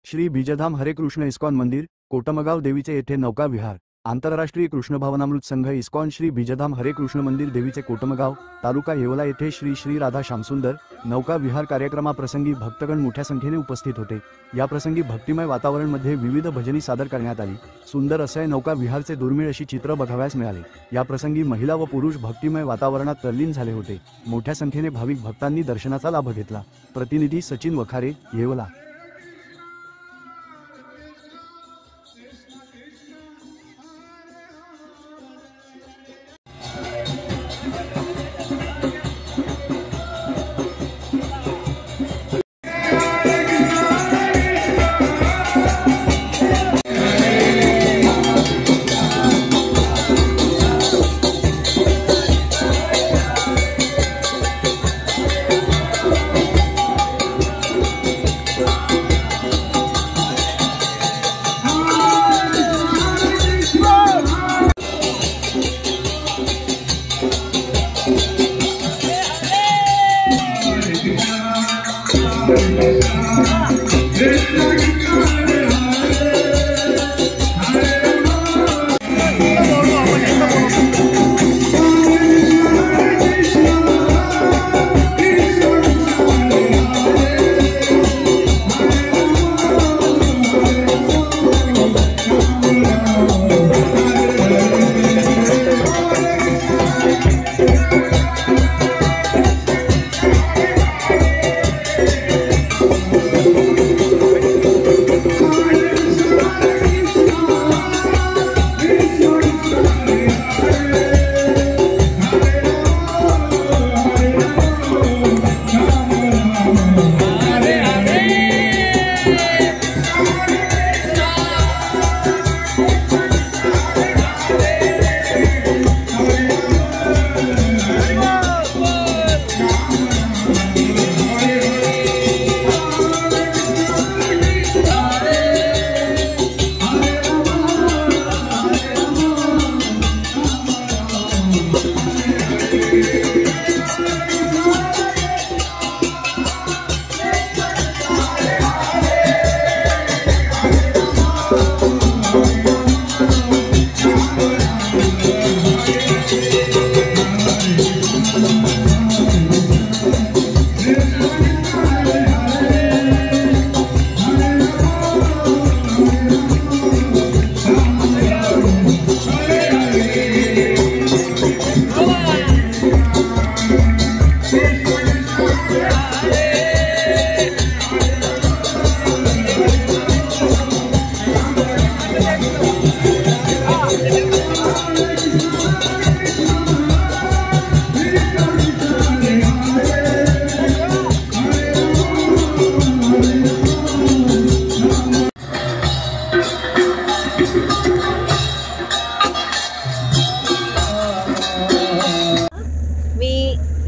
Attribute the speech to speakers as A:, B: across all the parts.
A: श्री बीजधाम हरे कृष्ण इस्कॉन मंदिर कोटमगाव देवीचे येथे नौका विहार। आंतरराष्ट्रीय कृष्ण भावनामृत संघ इस्कॉन श्री बीजधाम हरे कृष्ण मंदिर देवीचे कोटमगाव तालुका येवला येथे श्री श्री राधा श्यामसुंदर नौका विहार कार्यक्रमाप्रसंगी भक्तगण मोठ्या संख्येने उपस्थित होते। या प्रसंगी भक्तिमय वातावरणामध्ये विविध भजनी सादर करण्यात आली। सुंदर असे नौका विहारचे दुर्मिळ अशी चित्र बघावयास मिळाले। या प्रसंगी महिला व पुरुष भक्तिमय वातावरणात तल्लीन झाले होते। मोठ्या संख्येने भाविक भक्तांनी दर्शनाचा लाभ घेतला। प्रतिनिधी सचिन वखारे, येवला।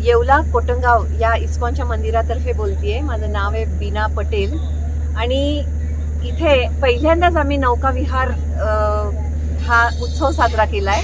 B: येवला कोटमगाव या इस्कॉनच्या मंदिरातर्फे बोलतेय। माझं नाव आहे बीना पटेल आणि इथे पहिल्यांदाच आम्ही नौका विहार हा उत्सव साजरा केलाय।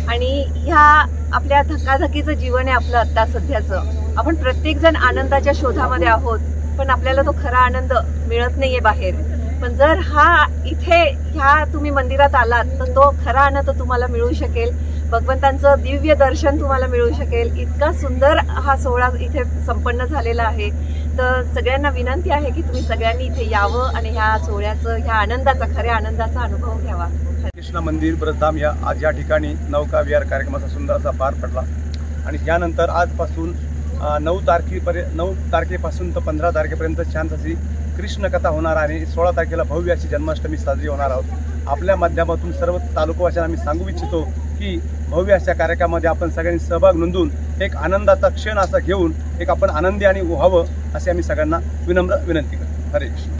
B: आणि ह्या आपल्या धकाधकीचं जीवन आहे आपलं आता सध्याचं। आपण प्रत्येक जण आनंदाच्या शोधामध्ये आहोत, पण आपल्याला तो खरा आनंद मिळत नाहीये बाहेर। पण जर हा इथे ह्या तुम्ही मंदिरात आलात तर तो खरा आनंद तुम्हाला मिळू शकेल। भगवंतांचं दिव्य दर्शन तुम्हाला मिळू शकेल। इतका सुंदर हा सोहळा इथे संपन्न झालेला आहे। तर सगळ्यांना विनंती आहे की तुम्ही सगळ्यांनी इथे यावं आणि ह्या सोहळ्याचं, ह्या आनंदाचा, खऱ्या आनंदाचा अनुभव घ्यावा।
C: कृष्ण मंदिर ब्रजधाम या ठिकाणी नौका विहार कार्यक्रमाचा सुंदर असा पार पडला। आणि त्यानंतर आजपासून 9 तारखेपासून तर 15 तारखेपर्यंत छान अशी कृष्ण कथा होणार आहे। 16 तारखेला भव्य अशी जन्माष्टमी साजरी होणार आहोत। आपल्या माध्यमातून सर्व तालुकावासियांना आम्ही सांगू इच्छितो की भव्य अशा कार्यक्रमामध्ये आपण सगळ्यांनी सहभाग नोंदवून एक आनंदाचा क्षण असा घेऊन एक आपण आनंदी आणि व्हावं असे आम्ही सगळ्यांना विनम्र विनंती करतो। हरे कृष्ण।